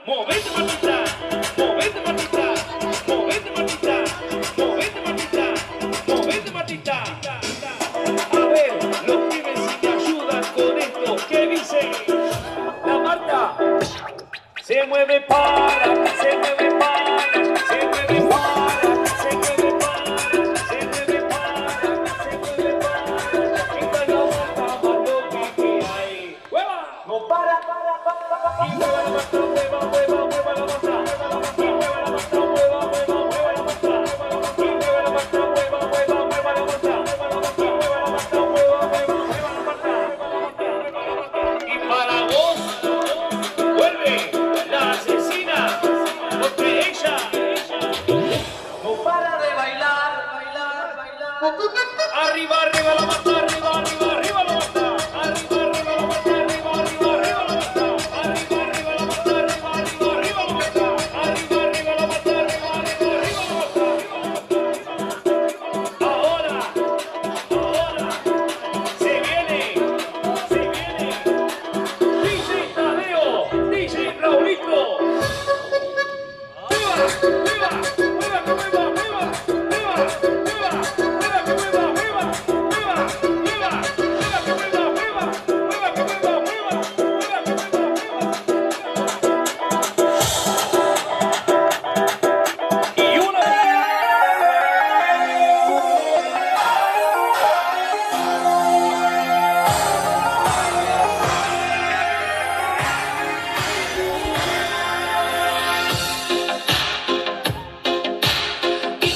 movete Martita, movete Martita, movete Martita, movete Martita, movete Martita. A ver, los pibes si me ayudan con esto, ¿qué dicen? La Marta se mueve para, se mueve para, se mueve para, se mueve para, se mueve para, se mueve para. Esta es la Marta más loca que hay. ¡Hueva! No para. Y mueva la Marta, mueva, mueva, mueva la Marta. Y mueva la Marta, mueva, mueva, mueva la Marta. Y mueva la Marta, mueva, mueva, mueva la Marta. Y mueva la Marta, mueva, mueva, mueva la Marta. Y para vos, vuelve la asesina, porque ella no para de bailar, bailar, bailar. Arriba, arriba la Marta, arriba, arriba, arriba la Marta. Arriba, arriba la Marta, arriba, arriba, arriba la Marta. Arriba, arriba la Marta, arriba, arriba, arriba la Marta. Arriba, arriba la Marta, arriba, arriba, arriba la Marta. Ahora, se viene. DJ Tadeo, DJ Raulito. ¡Mueva, mueva, mueva, que mueva, mueva, mueva, mueva, mueva, que mueva, mueva, mueva, mueva, mueva, que mueva, mueva, mueva, que mueva, mueva, mueva, que mueva, mueva. Y una. Y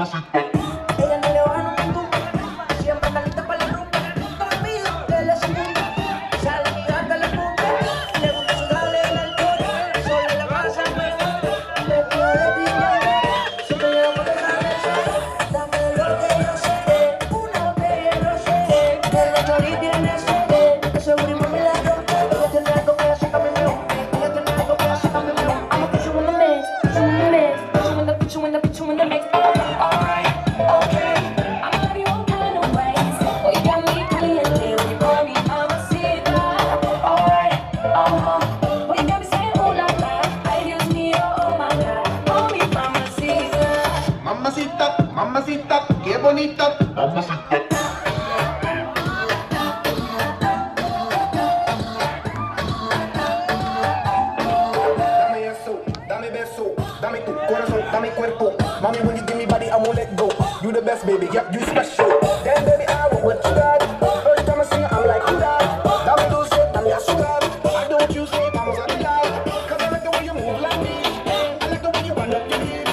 Ella no le baja nunca, siempre está lista para la rumba. Rápido que la segunda, sale mi gata la punta. Le gusta sudarle el alcohol, solo la pasa mejor. Le pido de ti, siempre llevo con el cabeza. Dame lo que yo sé, una bella rosé. Que la chori tiene sed, ese booty mami la rompe. Ella tiene algo que hace que me rompe. Ella tiene algo que hace que me rompe. I'ma put you in the mix, put you in the mix, put you in the, put you in the, put you in the mix. Mamacita, mamacita, qué bonita. Mamacita. Dame eso, dame beso, dame tu corazón, dame cuerpo. Mommy, when you give me body, I won't let go. You the best, baby, yep, you special. Damn, baby, I want what you got. Every time I sing it, I'm like, who that? Dame dulce, dame azúcar. I do what you say, vamos a bailar. Cause I like the way you move like me. I like the way you run up your hips.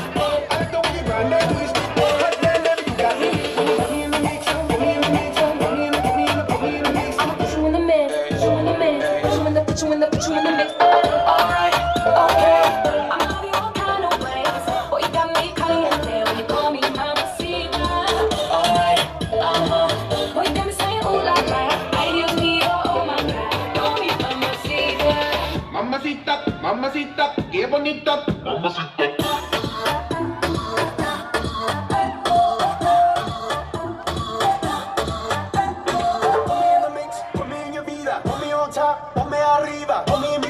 I like the way you grind that twist. Hot damn, baby, you got me. Put me in the mix, put me in the mix, put me in the, put me in the, put me in the mix. I'ma put you in the mix, put you in the mix, put you in the, put you in the, put you in the mix. Alright, okay. I'm love you all kind of ways. Boy, you got me caliente when you call me mamacita. Alright, boy, you got me saying ooh la la. Ay, Dios mío, oh my God, call me mamacita. Mamacita, mamacita, qué bonita. Mamacita. Put me in your vida, put me on top, ponme arriba, put me in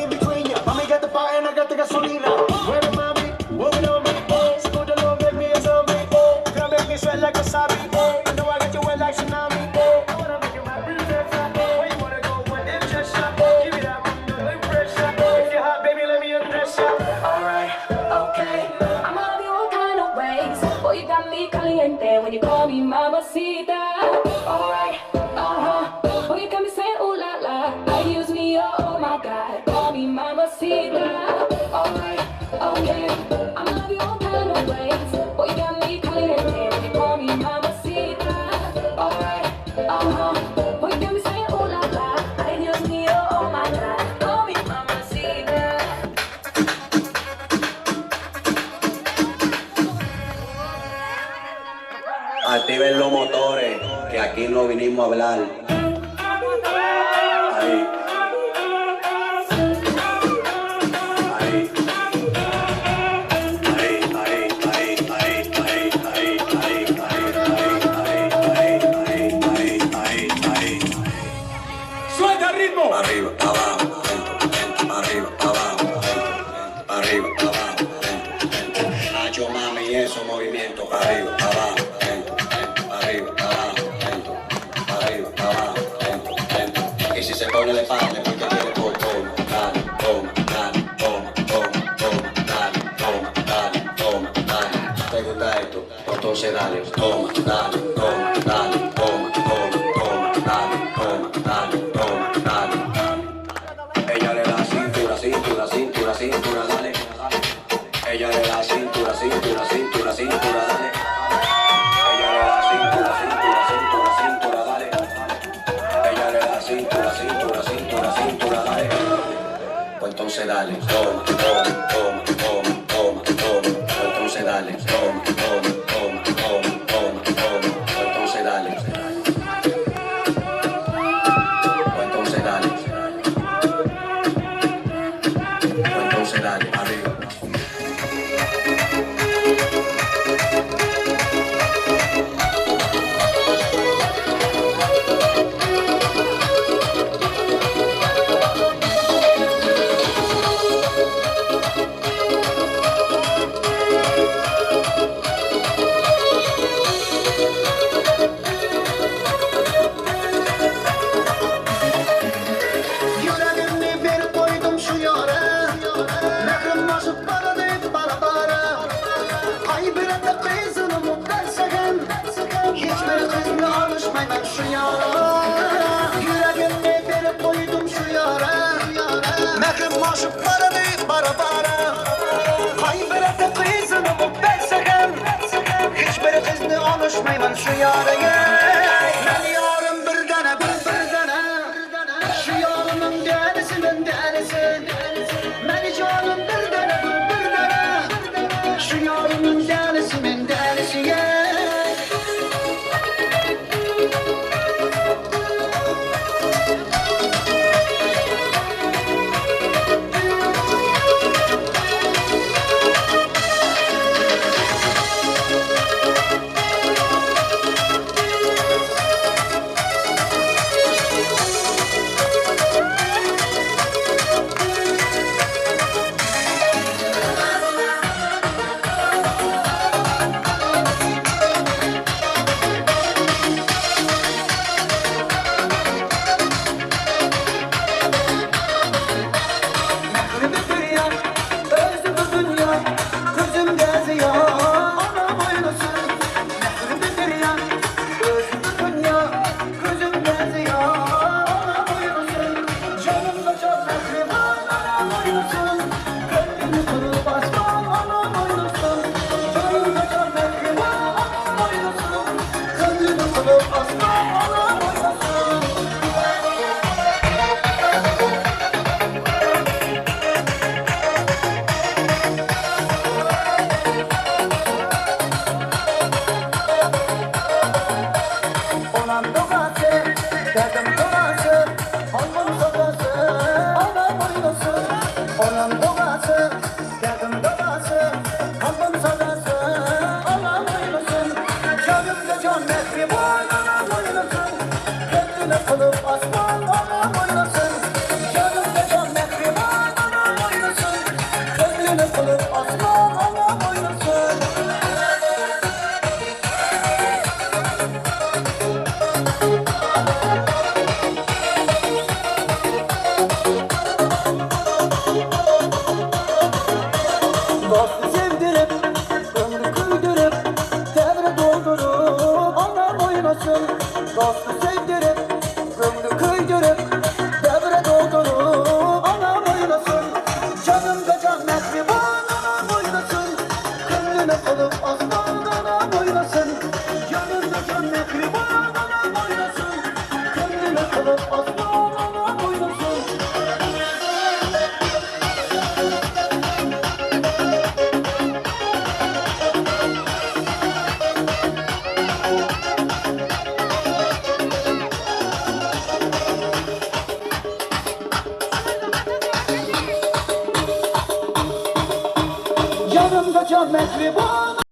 between ya. Mami, got the fire and I got the gasolina. Mueve mami, move it on me. Scoot a little bit, me a zombie. Gonna make me sweat like wasabi. I know I got you wet like tsunami. I wanna make you my princess. Where you wanna go when it's just shot? Give me that one, no pressure. If you're hot, baby, let me undress ya. Alright, okay. I'ma love you all kind of ways. Boy, you got me caliente when you call me mamacita. Alright, boy, you got me saying ooh la la. Ay, Dios mío, oh my God, call me mamacita. Alright, okay. I'ma love you all kind of ways. Boy, you got me caliente when you call me mamacita. Alright, boy, you got me saying ooh la la. Ay, Dios mío, oh my God, call me mamacita. Activen los motores, que aquí no vinimos a hablar. Ahí. Ahí. ¡Suelta el ritmo! Arriba, abajo, arriba, abajo, arriba, abajo. Nacho, mami, esos movimientos. Arriba, abajo, arriba, abajo, arriba, abajo, y si se pone de parte, porque tiene por toma, dale, toma, dale, toma, toma, toma, dale, toma, dale, toma, dale. ¿Te gusta esto? Entonces dale, toma, dale, toma, dale, toma, toma, toma, dale, toma, dale, toma, dale. Ella le da cintura, cintura, cintura, cintura, dale. Ella le da cintura, cintura, cintura, cintura, dale. Ella le da cintura, cintura, cintura, cintura, dale. Ella le da cintura, cintura, cintura, cintura, dale. Pues entonces dale, toma, toma, toma, toma, toma, toma. Pues entonces dale, toma, toma, toma, toma, toma, toma. Pues entonces dale. Pues entonces dale. Pues entonces dale, arriba. Yüreğimi bir koydum şu yara. Nehrim basıp bana deyip para. Ay bir ete kızını mutlu sakın. Hiçbir kızla alışmayın şu yara. Yüreğimi bir koydum şu yara. Nehrim basıp bana deyip para. Ay bir ete kızını mutlu sakın. yarıya. Ben yarım bir tane, bir tane. Şu yarımın derisimin derisi. Ben canım bir tane, bir tane. Şu yarımın derisimin derisi. Dostu sevdirip, ömrü kıydırıp, devre doldurup, anam oynasın. Canımda can mehriban, anam oynasın. Könlüne kılıp aslan, anam oynasın. Canımda can mehriban, anam oynasın. Könlüne kılıp aslan, anam oynasın. Yanımda can mehriban.